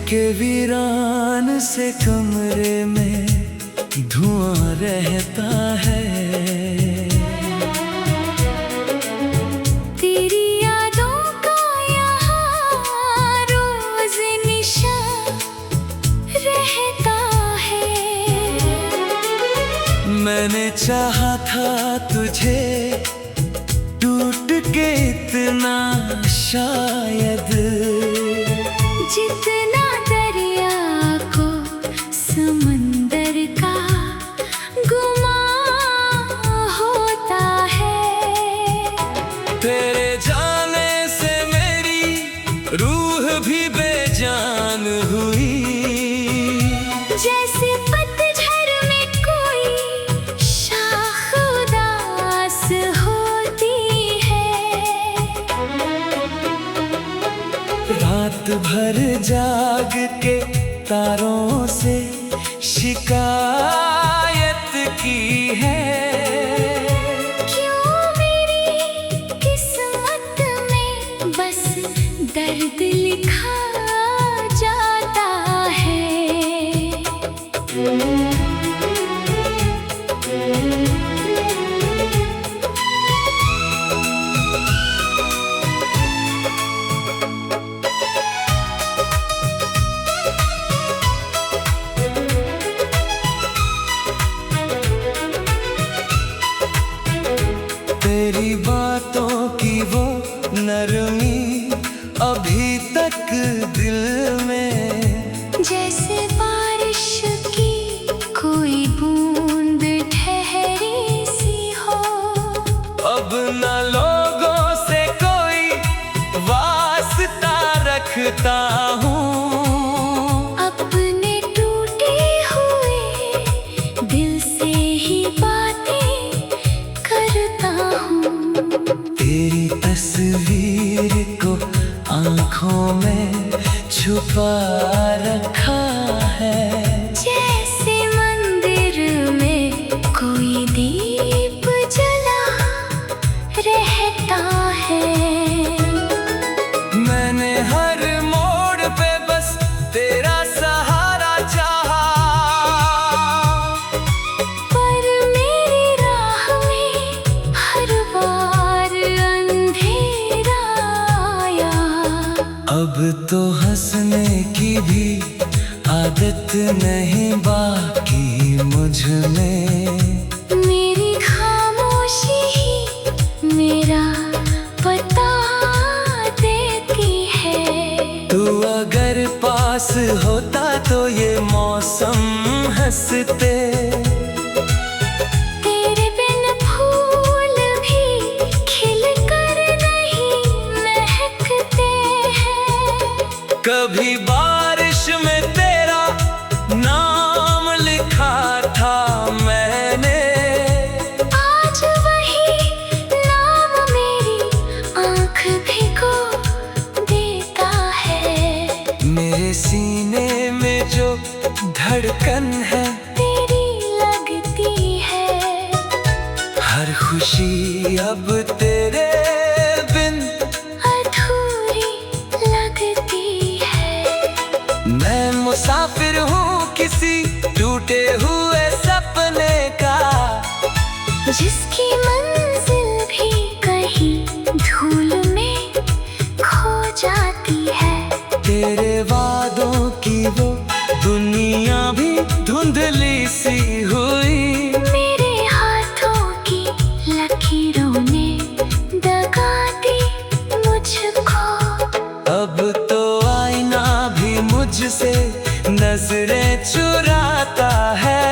के वीरान से कमरे में धुआं रहता है। तेरी यादों का यहाँ रोज निशान रहता है। मैंने चाहा था तुझे टूट के इतना शायद, जितना दरिया को समंदर का गुमान होता है। तेरे जाने से मेरी रूह भी बेजान हुई। जैसे पतझड़ में कोई शाख उदास होती है। रात भर जाग के तारों से शिकायत की है। क्यों मेरी किस्मत में बस दर्द लिखा जाता है। तेरी बातों की वो नरमी अभी तक दिल में, जैसे बारिश की कोई बूंद ठहरी सी हो। अब न लोगों से कोई वास्ता रखता हूँ। अपने टूटे हुए दिल से ही बातें करता हूँ। तेरी तस्वीर को आँखों में छुपा रखा है। जैसे मंदिर में कोई दीप जला रहता है। मैंने हर मोड़ पे बस तेरा सहारा चाहा, पर मेरी राह में हर बार अंधेरा आया। अब तो हंसने की भी आदत नहीं बाकी मुझ में। मेरी खामोशी ही मेरा पता देती है। तू अगर पास होता तो ये मौसम हंसते। तेरे बिन फूल भी खिल कर नहीं महकते हैं। कभी बारिश में तेरा नाम लिखा था मैंने। आज वही नाम मेरी आँख भिगो देता है। मेरे सीने में जो धड़कन है तेरी लगती है। हर खुशी अब तेरे बिन अधूरी लगती है। मैं मुसाफिर हूँ किसी टूटे हुए सपने का, जिसकी मंजिल भी कहीं धूल में खो जाती है। तेरे वादों की वो दुनिया भी धुंधली सी हुई। मेरे हाथों की लकीरों ने दगा दी मुझको। अब तो आईना भी मुझसे नजरें चुराता है।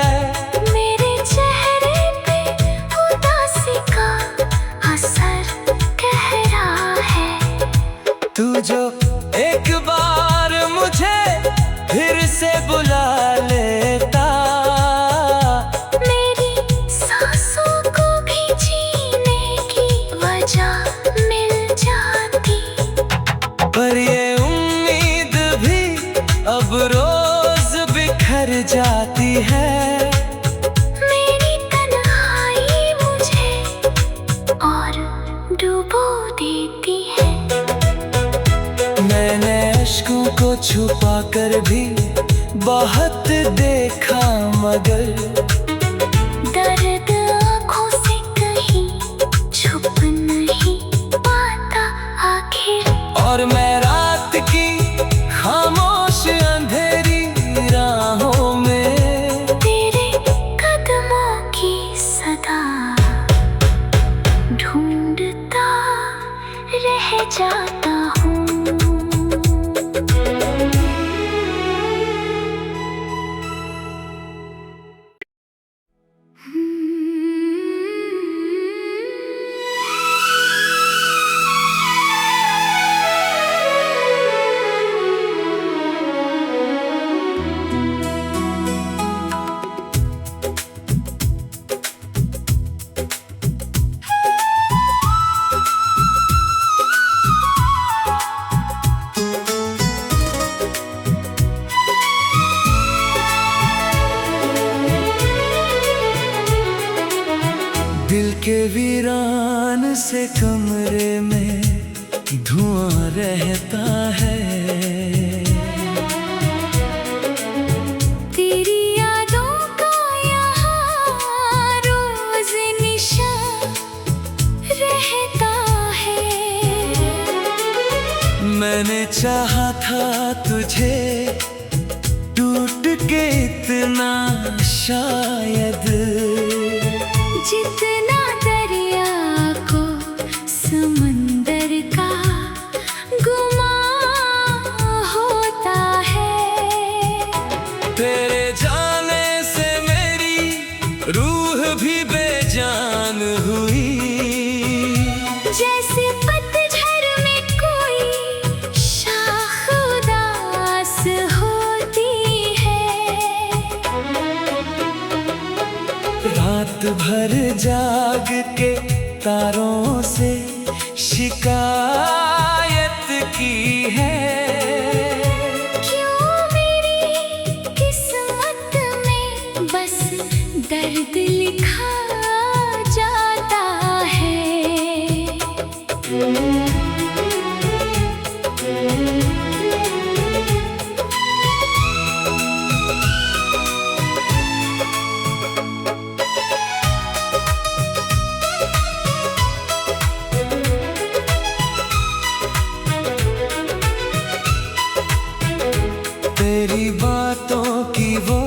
मेरे चेहरे पे उदासी का असर गहरा है। तू जो एक बार मुझे फिर से बुला लेता। मेरी सांसों को भी जीने की वजह मिल जाती। पर ये उम्मीद भी अब रोज बिखर जाती है। मेरी तन्हाई मुझे और डुबो देती है। मैंने अश्कों को छुपा पाकर भी बहुत देखा मगर दर्द आँखों से कहीं छुप नहीं पाता आखिर। और मैं रात की खामोश अंधेरी राहों में तेरे कदमों की सदा ढूंढता रह जाता हूँ। दिल के वीरान से कमरे में धुआं रहता है। तेरी यादों का यहाँ रोज निशान रहता है। मैंने चाहा था तुझे टूट के इतना शायद जितना दरिया को समंदर का गुमान होता है। तेरे जाने से मेरी रूह भी बेजान हुई। जैसे पतझड़ में कोई शाख उदास होती है। रात भर जाग के तारों से शिकायत की है। क्यों मेरी किस्मत में बस दर्द लिखा जाता है। तेरी बातों की वो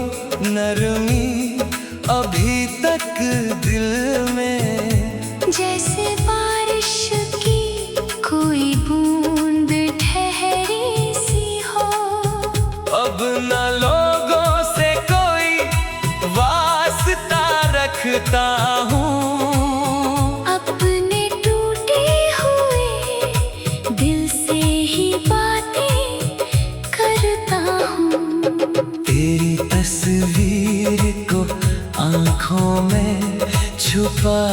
नरमी अभी तक दिल में जैसे बारिश की कोई बूंद ठहरी सी हो। अब न लोगों से कोई वास्ता रखता हूँ। अपने टूटे हुए दिल से ही बातें करता हूँ। तेरी तस्वीर को आँखों में छुपा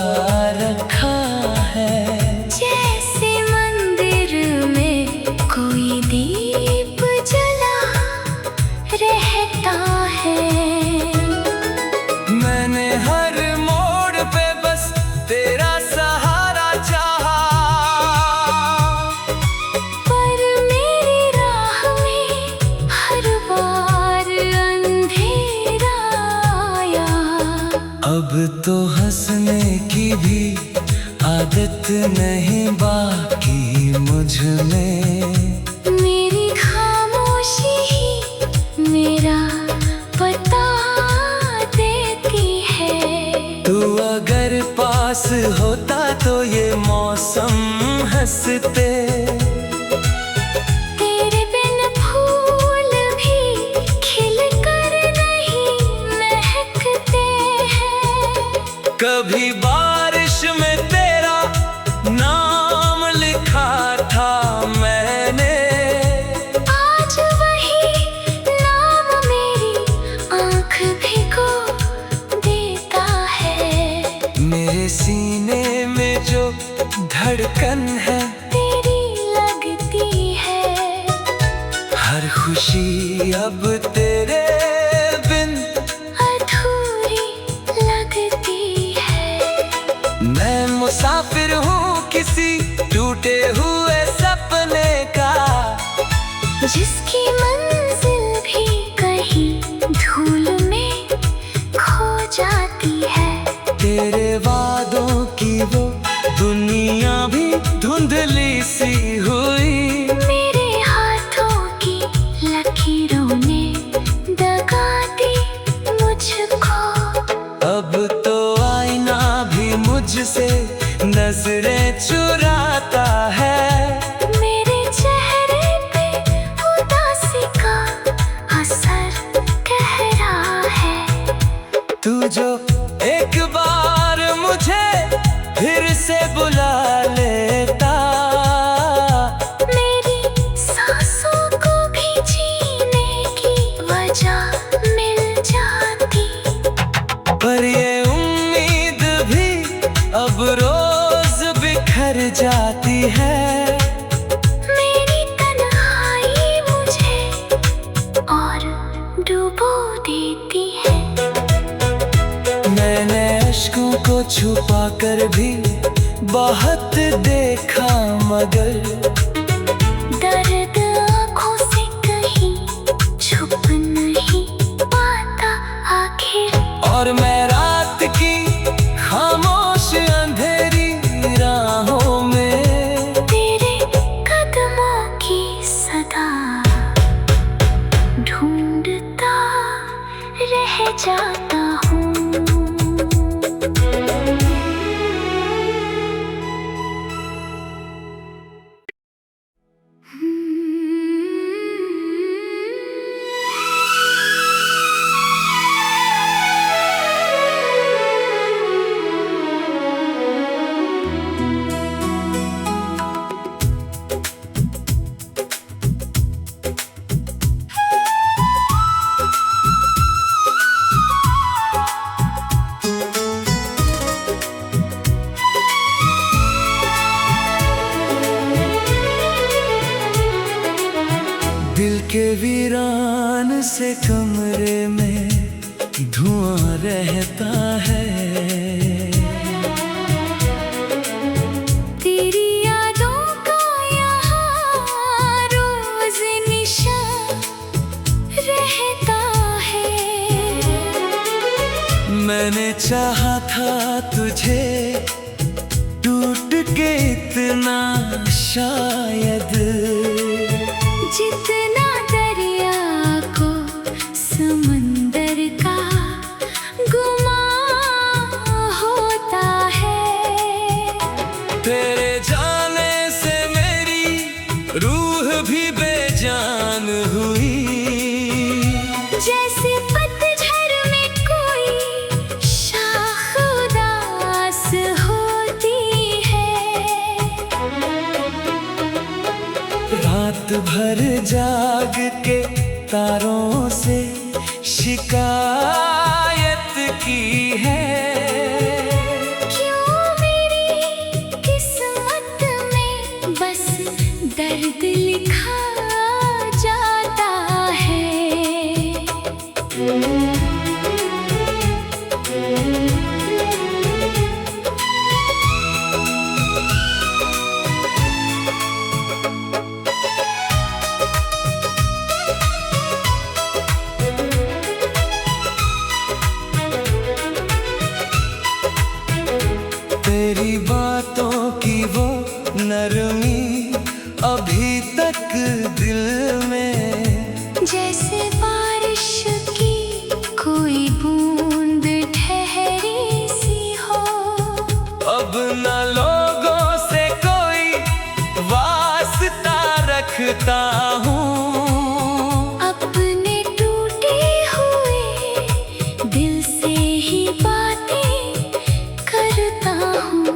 रखा है। जैसे मंदिर में कोई दीप जला रहता है। मैंने हर मोड़ पे बस तेरा सहारा चाहा। पर मेरी राह में हर बार अंधेरा आया। अब तो हंसने की भी आदत नहीं बाकी मुझ में। मेरी खामोशी ही मेरा पता देती है। तू अगर पास होता तो ये मौसम हंसते। तेरे बिन फूल भी खिल कर नहीं महकते हैं। कभी बारिश में तेरा नाम लिखा था मैंने। आज वही नाम मेरी आँख भिगो देता है। मेरे सीने में जो धड़कन है तेरी लगती है। हर खुशी अब तेरे बिन अधूरी लगती है। मैं मुसाफिर हूँ किसी टूटे हुए सपने का। जिसकी मंजिल है। मेरी तन्हाई मुझे और डुबो देती है। मैंने अश्कों को छुपा कर भी बहुत देखा, मगर दर्द आँखों से कहीं छुप नहीं पाता आखिर। और मैं रात की खामोश अंधेरी राहों में तेरे कदमों की सदा ढूंढता रह जाता हूँ। दिल के वीरान से कमरे में धुआं रहता है। तेरी यादों का यहाँ रोज निशान रहता है। मैंने चाहा था तुझे टूट के इतना, शायद जितना दरिया को समंदर का गुमान होता है। तेरे जाने से मेरी रूह भी बेजान हुई। जैसे पतझड़ में कोई शाख उदास होती है। रात भर जाग के तारों से शिकायत की है। क्यों मेरी किस्मत में बस दर्द लिखा जाता है। तेरी बातों की वो नरमी अभी तक दिल में, जैसे बारिश की कोई बूंद ठहरी सी हो। अब न लोगों से कोई वास्ता रखता हूँ। अपने टूटे हुए दिल से ही बातें करता हूँ।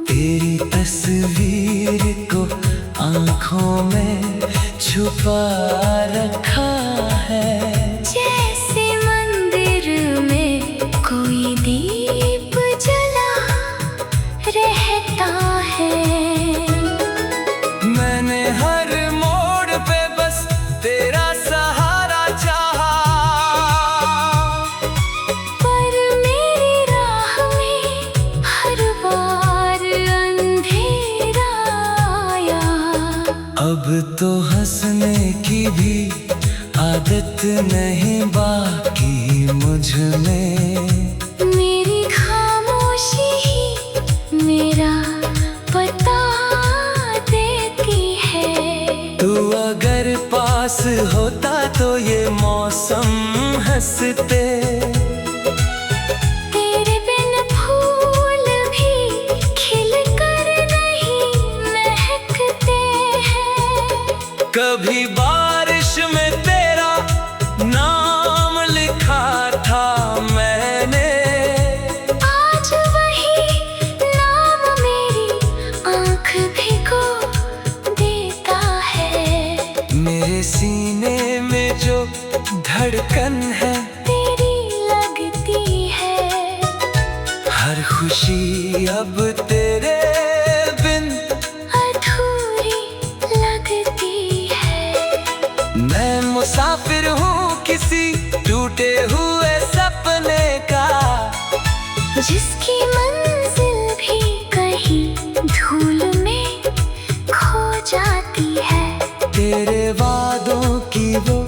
तेरी तस्वीर को आँखों में छुपा रखा है। जैसे मंदिर में कोई दीप जला रहता है। मैंने हर मोड़ पे बस तेरा सहारा चाहा, पर मेरी राह में हर बार अंधेरा आया। अब तो हंसने की भी आदत नहीं बाकी मुझ में। मेरी खामोशी ही मेरा पता देती है। तू अगर पास होता तो ये मौसम हंसते। तेरे बिन फूल भी खिल कर नहीं महकते हैं। कभी बारिश में तेरा नाम लिखा था मैंने। आज वही नाम मेरी आँख भिगो देता है। मेरे सीने में जो धड़कन है तेरी लगती है। हर खुशी अब तेरे बिन मैं मुसाफिर हूँ किसी टूटे हुए सपने का, जिसकी मंजिल भी कहीं धूल में खो जाती है। तेरे वादों की वो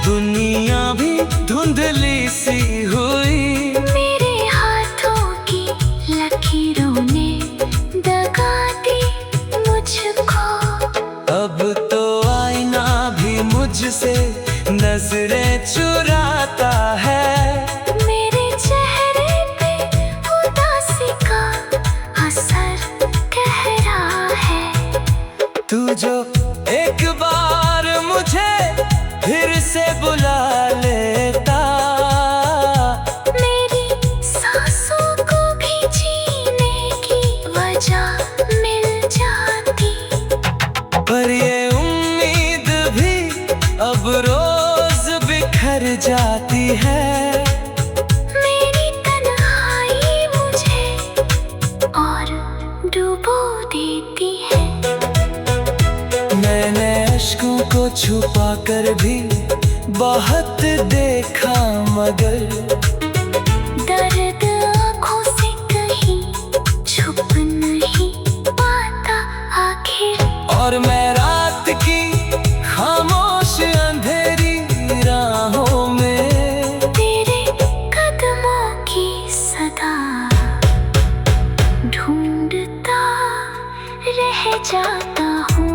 दुनिया भी धुंधली सी हुई, मेरे हाथों की लकीरों ने दगा दी मुझको। अब तो आईना भी मुझसे नजरें चुराता है। मेरे चेहरे पे उदासी का असर गहरा है। तू जो एक बार मुझे फिर से बुला लेता, मेरी सांसों को भी जीने की वजह मिल जाती। पर ये उम्मीद भी अब रोज बिखर जाती है। मेरी तन्हाई मुझे और डुबो देती है। मैंने अश्कों को छुपा कर भी बहुत देखा, मगर दर्द आँखों से कहीं छुप नहीं पाता आखिर। और मैं रात की खामोश अंधेरी राहों में तेरे कदमों की सदा ढूंढता रह जाता हूँ।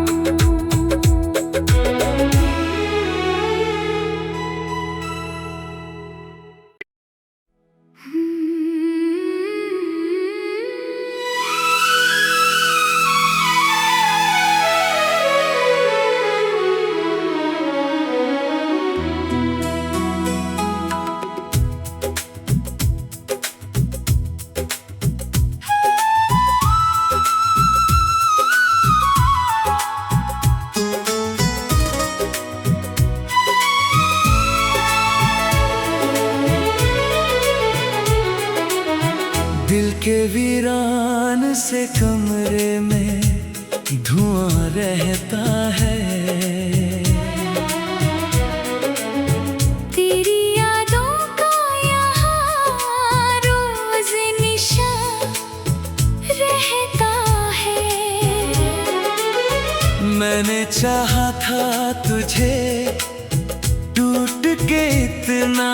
दिल के वीरान से कमरे में धुआं रहता है। तेरी यादों का यहाँ रोज निशान रहता है। मैंने चाहा था तुझे टूट के इतना,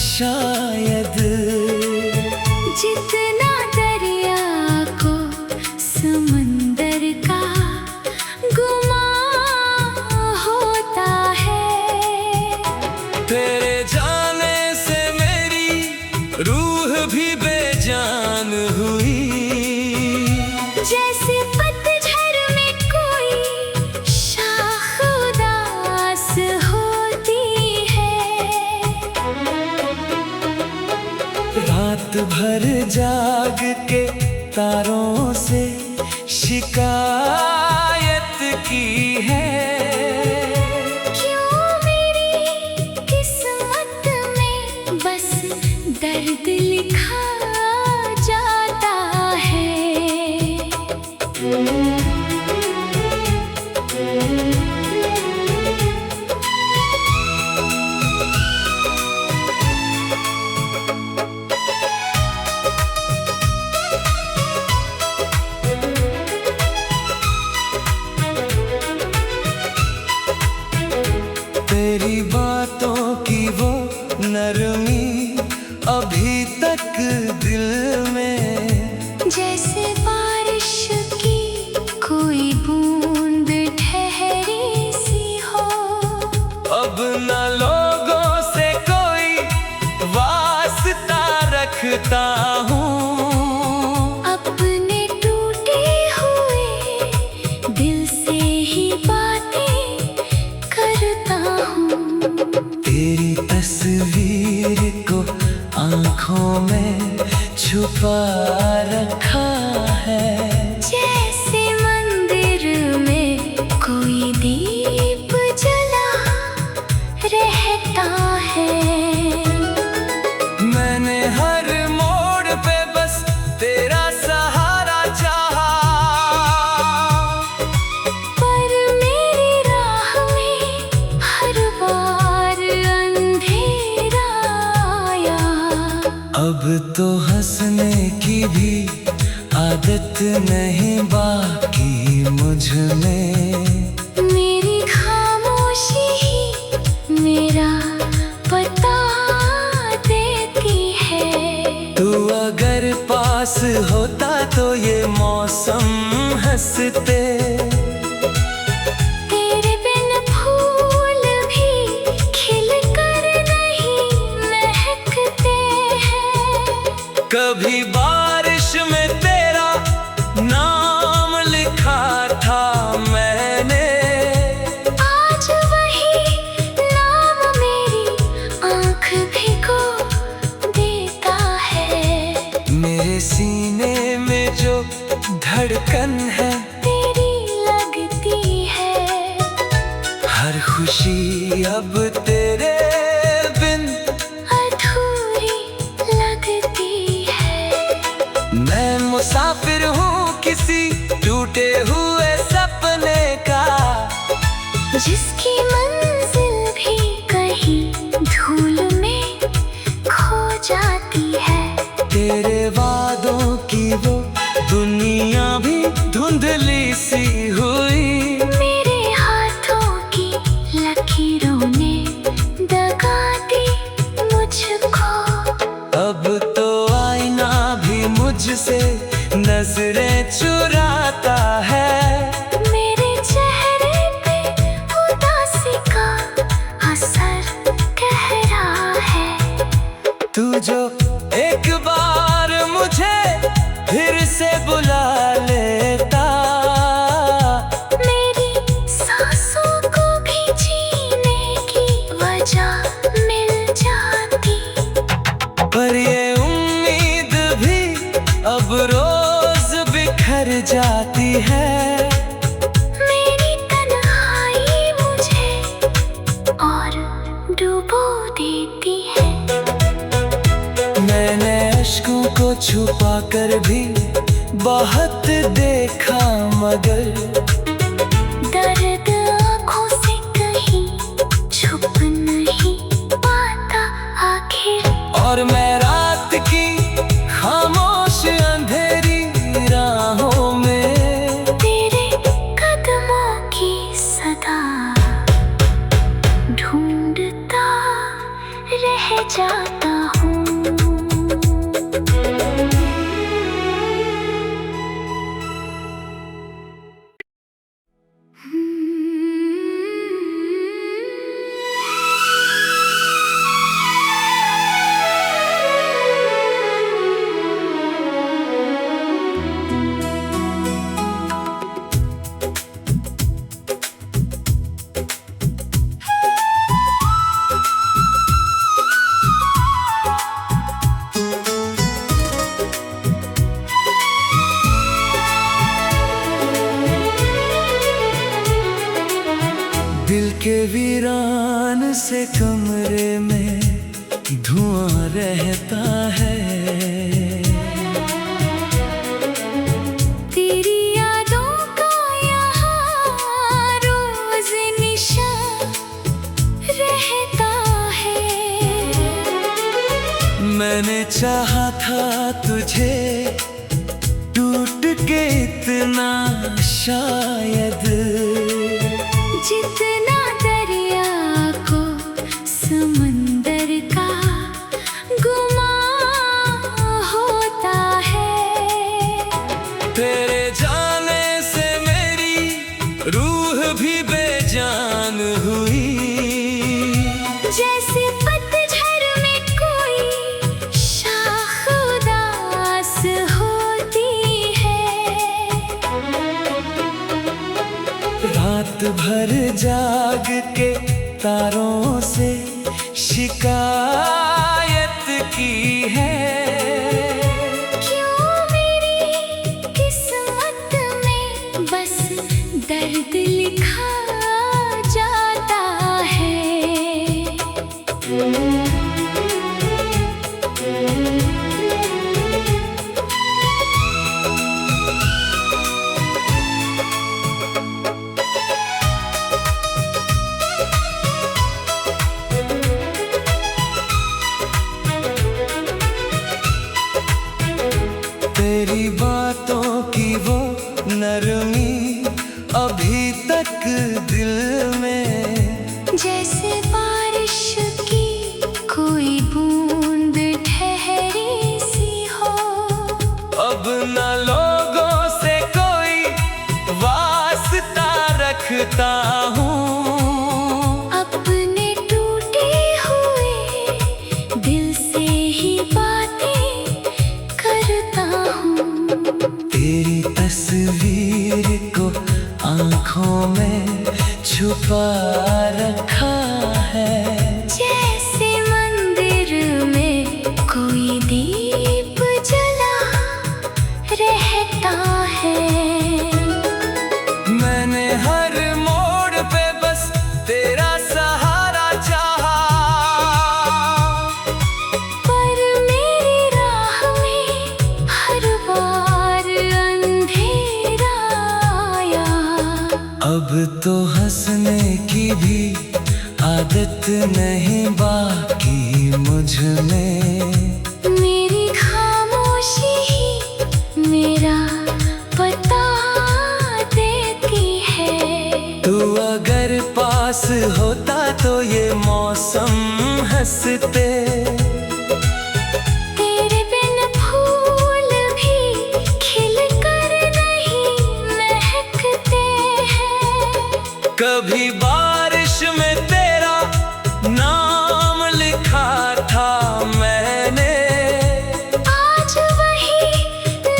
शायद जितना दरिया को समंदर का गुमान होता है। तेरे जाने से मेरी रूह भी बेजान हुई। जैसे पतझड़ में कोई शाख उदास होती है। रात भर जाग के तारों से शिकायत की है। क्यों मेरी किस्मत में बस दर्द लिखा जाता है। तेरी बातों की वो नरमी अभी तक दिल में, जैसे बारिश की कोई बूंद ठहरी सी हो। अब न लोगों से कोई वास्ता रखता हूँ। अपने टूटे हुए दिल से ही बातें करता हूँ। तेरी तस्वीर को आँखों में छुपा रखा है। जैसे मंदिर में कोई दीप जला रहता है। मैंने हर मोड़ पे बस तेरा सहारा चाहा, पर मेरी राह में हर तो हंसने की भी आदत नहीं बाकी मुझ में। मेरी खामोशी ही मेरा पता देती है। तू अगर पास होता तो ये मौसम हंसते। तेरे बिन फूल भी खिल कर नहीं महकते हैं। कभी बारिश में तेरा नाम लिखा था मैंने। आज वही नाम मेरी आँख भिगो देता है। मेरे सीने में जो धड़कन है तेरी लगती है। हर खुशी अब तेरे बिन अधूरी लगती है। मैं मुसाफिर हूँ किसी टूटे हुए सपने का, जिसकी मंजिल भी कहीं धूल में खो जाती है। तेरे वादों की वो दुनिया भी धुंधली सी हुई। मेरे हाथों की लकीरों ने दगा दी मुझको। अब तो आईना भी मुझसे नजरें चुराता है। मेरे चेहरे पे उदासी का असर गहरा है। तू जो एक बार मुझे फिर से बुला लेता। मेरी सांसों को भी जीने की वजह मिल जाती। पर ये उम्मीद भी अब रोज बिखर जाती है। मेरी तन्हाई मुझे और डुबो देती है। मैंने अश्कों को छुपा कर भी बहुत देखा मगर दर्द आँखों से कहीं छुप नहीं पाता आखिर। और मैं रात की खामोश अंधेरी राहों में तेरे कदमों की सदा ढूंढता रह जाता हूँ। दिल के वीरान से कमरे में धुआं रहता है। तेरी यादों का यहाँ रोज निशान रहता है। मैंने चाहा था तुझे टूट के इतना शायद, जितना दरिया को समंदर का गुमान होता है। तेरे जाने से मेरी रूह भी बेजान हुई। जैसे पतझड़ में कोई शाख उदास होती है। रात भर जाग के तारों से शिकायत की है। क्यों मेरी किस्मत में बस दर्द लिखा जाता है। करता हूँ। अपने टूटे हुए दिल से ही बातें करता हूँ। तेरी तस्वीर को आँखों में छुपा रखा है। जैसे मंदिर में कोई दीप जला रहता है। मैंने हर मोड़ पे बस तेरा सहारा चाहा, पर मेरी राह में हर बार अंधेरा आया। अब तो हंसने की भी आदत नहीं बाकी मुझ में। मेरी खामोशी ही मेरा पता देती है। तू अगर पास होता तो ये मौसम हंसते। तेरे बिन फूल भी खिल कर नहीं महकते हैं। कभी बारिश में तेरा नाम लिखा था मैंने। आज वही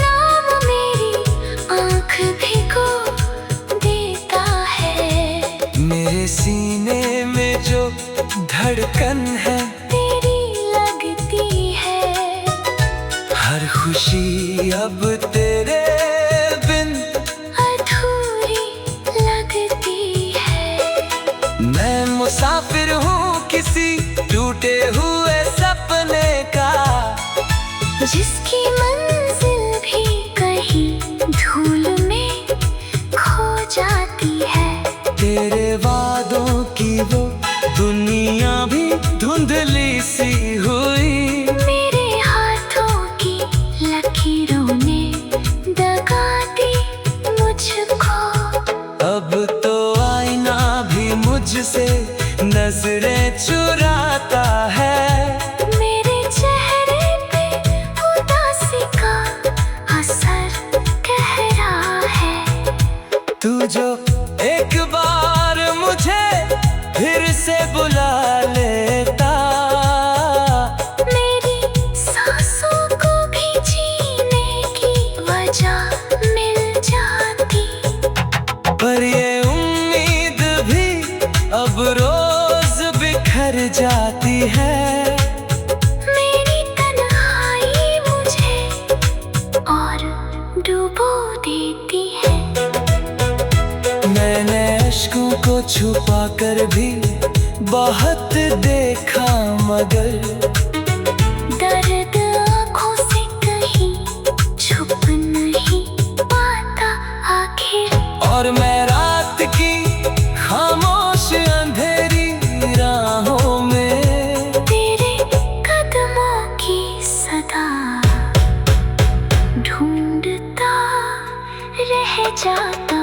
नाम मेरी आँख भिगो देता है। मेरे सीने में जो धड़कन है तेरी लगती है। हर खुशी अब तेरे बिन अधूरी लगती है। मैं मुसाफिर हूँ किसी टूटे हुए सपने का, जिसकी मंजिल भी कहीं धूल में खो जाती है। तेरे वादों की वो दुनिया भी धुंधली सी हुई। मेरे हाथों की लकीरों ने दगा दी मुझको। अब तो आईना भी मुझसे नजरें चुराता है। मेरे चेहरे पे उदासी का असर गहरा है। तू जो एक बार मुझे फिर से बुला लेता। मेरी सांसों को भी जीने की वजह मिल जाती। पर ये उम्मीद भी अब रोज बिखर जाती है। मेरी तन्हाई मुझे और डुबो देती है। मैंने अश्कों को छुपा कर भी बहुत देखा मगर दर्द आँखों से कहीं छुप नहीं पाता आखिर। और मैं रात की खामोश अंधेरी राहों में तेरे कदमों की सदा ढूंढता रह जाता